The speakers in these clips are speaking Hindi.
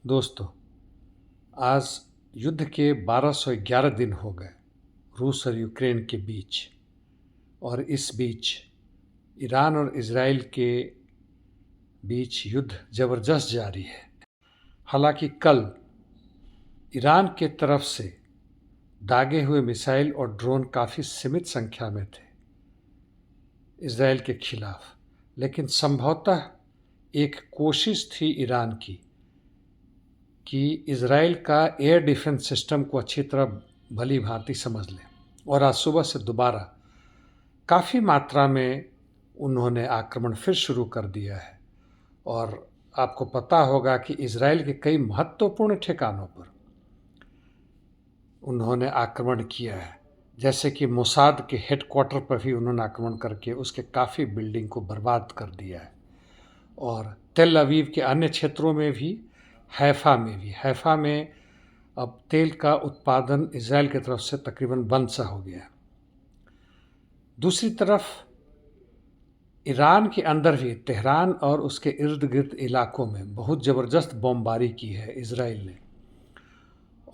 दोस्तों, आज युद्ध के 1211 दिन हो गए रूस और यूक्रेन के बीच। और इस बीच ईरान और इज़राइल के बीच युद्ध ज़बरदस्त जारी है। हालांकि कल ईरान के तरफ से दागे हुए मिसाइल और ड्रोन काफ़ी सीमित संख्या में थे इज़राइल के खिलाफ, लेकिन संभवतः एक कोशिश थी ईरान की कि इज़राइल का एयर डिफेंस सिस्टम को अच्छी तरह भली भांति समझ लें। और आज सुबह से दोबारा काफ़ी मात्रा में उन्होंने आक्रमण फिर शुरू कर दिया है। और आपको पता होगा कि इज़राइल के कई महत्वपूर्ण ठिकानों पर उन्होंने आक्रमण किया है, जैसे कि मोसाद के हेडक्वार्टर पर भी उन्होंने आक्रमण करके उसके काफ़ी बिल्डिंग को बर्बाद कर दिया है। और तेल अवीव के अन्य क्षेत्रों में भी, हैफा में अब तेल का उत्पादन इज़राइल की तरफ से तकरीबन बंद सा हो गया है। दूसरी तरफ ईरान के अंदर भी तेहरान और उसके इर्द गिर्द इलाकों में बहुत ज़बरदस्त बमबारी की है इज़राइल ने।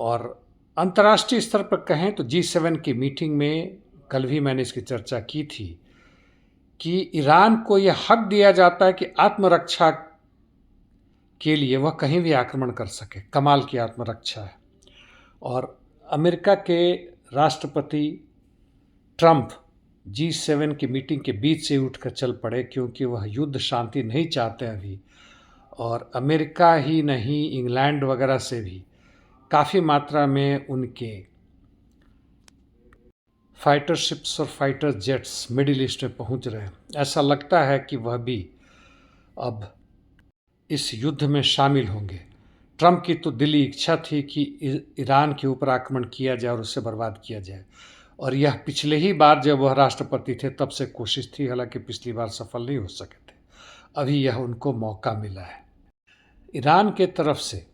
और अंतर्राष्ट्रीय स्तर पर कहें तो G7 की मीटिंग में कल भी मैंने इसकी चर्चा की थी कि ईरान को यह हक दिया जाता है कि आत्मरक्षा के लिए वह कहीं भी आक्रमण कर सके। कमाल की आत्मरक्षा है। और अमेरिका के राष्ट्रपति ट्रंप G7 की मीटिंग के बीच से उठकर चल पड़े, क्योंकि वह युद्ध शांति नहीं चाहते अभी। और अमेरिका ही नहीं, इंग्लैंड वगैरह से भी काफ़ी मात्रा में उनके फाइटर शिप्स और फाइटर जेट्स मिडिल ईस्ट में पहुंच रहे हैं। ऐसा लगता है कि वह भी अब इस युद्ध में शामिल होंगे। ट्रंप की तो दिली इच्छा थी कि ईरान के ऊपर आक्रमण किया जाए और उसे बर्बाद किया जाए। और यह पिछले ही बार जब वह राष्ट्रपति थे तब से कोशिश थी, हालांकि पिछली बार सफल नहीं हो सके थे। अभी यह उनको मौका मिला है। ईरान के तरफ से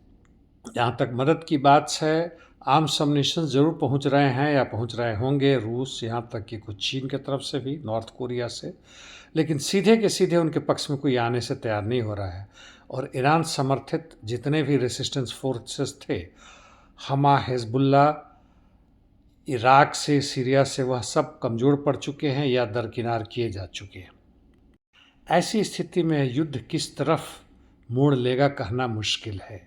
जहाँ तक मदद की बात है, आर्म्स अम्यूनिशन ज़रूर पहुँच रहे हैं या पहुँच रहे होंगे रूस, यहाँ तक कि कुछ चीन की तरफ से भी, नॉर्थ कोरिया से, लेकिन सीधे के सीधे उनके पक्ष में कोई आने से तैयार नहीं हो रहा है। और ईरान समर्थित जितने भी रेसिस्टेंस फोर्सेस थे, हमा, हिजबुल्ला, इराक से, सीरिया से, वह सब कमज़ोर पड़ चुके हैं या दरकिनार किए जा चुके हैं। ऐसी स्थिति में युद्ध किस तरफ मोड़ लेगा कहना मुश्किल है।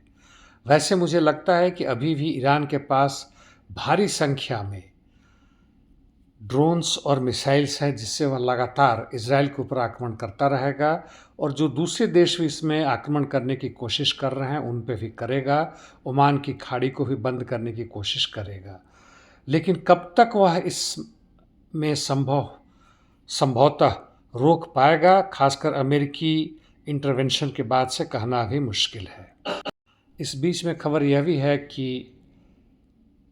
वैसे मुझे लगता है कि अभी भी ईरान के पास भारी संख्या में ड्रोन्स और मिसाइल्स हैं, जिससे वह लगातार इज़राइल के ऊपर आक्रमण करता रहेगा। और जो दूसरे देश भी इसमें आक्रमण करने की कोशिश कर रहे हैं उन पे भी करेगा। ओमान की खाड़ी को भी बंद करने की कोशिश करेगा। लेकिन कब तक वह इसमें संभवतः रोक पाएगा, खासकर अमेरिकी इंटरवेंशन के बाद से कहना भी मुश्किल है। इस बीच में खबर यह भी है कि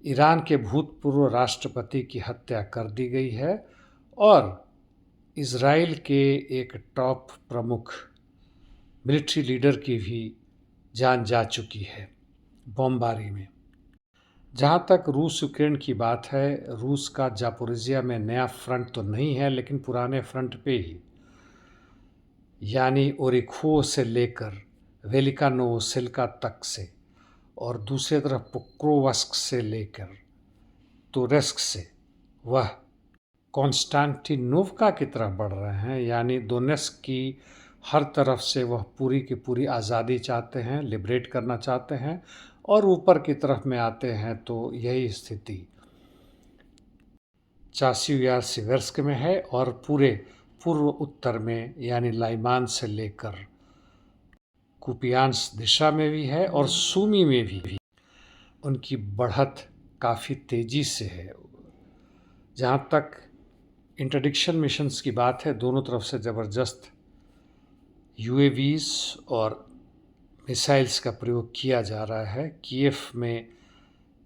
ईरान के भूतपूर्व राष्ट्रपति की हत्या कर दी गई है और इज़राइल के एक टॉप प्रमुख मिलिट्री लीडर की भी जान जा चुकी है बमबारी में। जहाँ तक रूस यूक्रेन की बात है, रूस का जापोरिजिया में नया फ्रंट तो नहीं है, लेकिन पुराने फ्रंट पे ही, यानी ओरिखो से लेकर वेलिका नोवोसिल्का तक से, और दूसरी तरफ पोक्रोवस्क से लेकर तुरस्क से वह कॉन्स्टेंटिनोवका की तरफ बढ़ रहे हैं। यानी दोनेत्स्क की हर तरफ से वह पूरी की पूरी आज़ादी चाहते हैं, लिबरेट करना चाहते हैं। और ऊपर की तरफ में आते हैं तो यही स्थिति चासिव सिवर्स्क में है, और पूरे पूर्व उत्तर में यानी लाइमान से लेकर कुपियांस दिशा में भी है, और सूमी में भी उनकी बढ़त काफ़ी तेज़ी से है। जहाँ तक इंटरडिक्शन मिशंस की बात है, दोनों तरफ से ज़बरदस्त UAVs और मिसाइल्स का प्रयोग किया जा रहा है। कीव में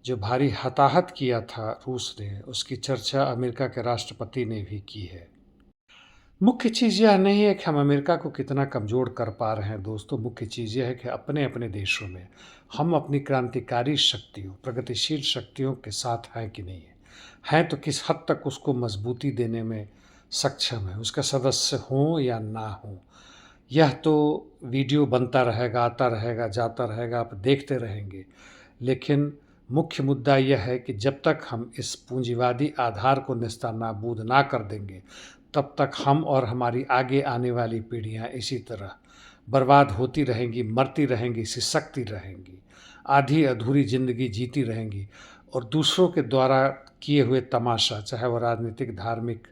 जो भारी हताहत किया था रूस ने, उसकी चर्चा अमेरिका के राष्ट्रपति ने भी की है। मुख्य चीज़ यह नहीं है कि हम अमेरिका को कितना कमज़ोर कर पा रहे हैं दोस्तों, मुख्य चीज़ यह है कि अपने अपने देशों में हम अपनी क्रांतिकारी शक्तियों, प्रगतिशील शक्तियों के साथ हैं कि नहीं हैं तो किस हद तक उसको मजबूती देने में सक्षम है, उसका सदस्य हों या ना हों। यह तो वीडियो बनता रहेगा, आता रहेगा, जाता रहेगा, आप देखते रहेंगे। लेकिन मुख्य मुद्दा यह है कि जब तक हम इस पूंजीवादी आधार को नेस्तनाबूद ना कर देंगे, तब तक हम और हमारी आगे आने वाली पीढ़ियाँ इसी तरह बर्बाद होती रहेंगी, मरती रहेंगी, सिसकती रहेंगी, आधी अधूरी ज़िंदगी जीती रहेंगी और दूसरों के द्वारा किए हुए तमाशा, चाहे वह राजनीतिक, धार्मिक,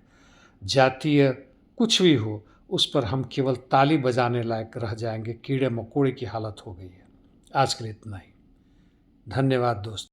जातीय, कुछ भी हो, उस पर हम केवल ताली बजाने लायक रह जाएंगे। कीड़े मकोड़े की हालत हो गई है। आज के लिए इतना ही। धन्यवाद दोस्तों।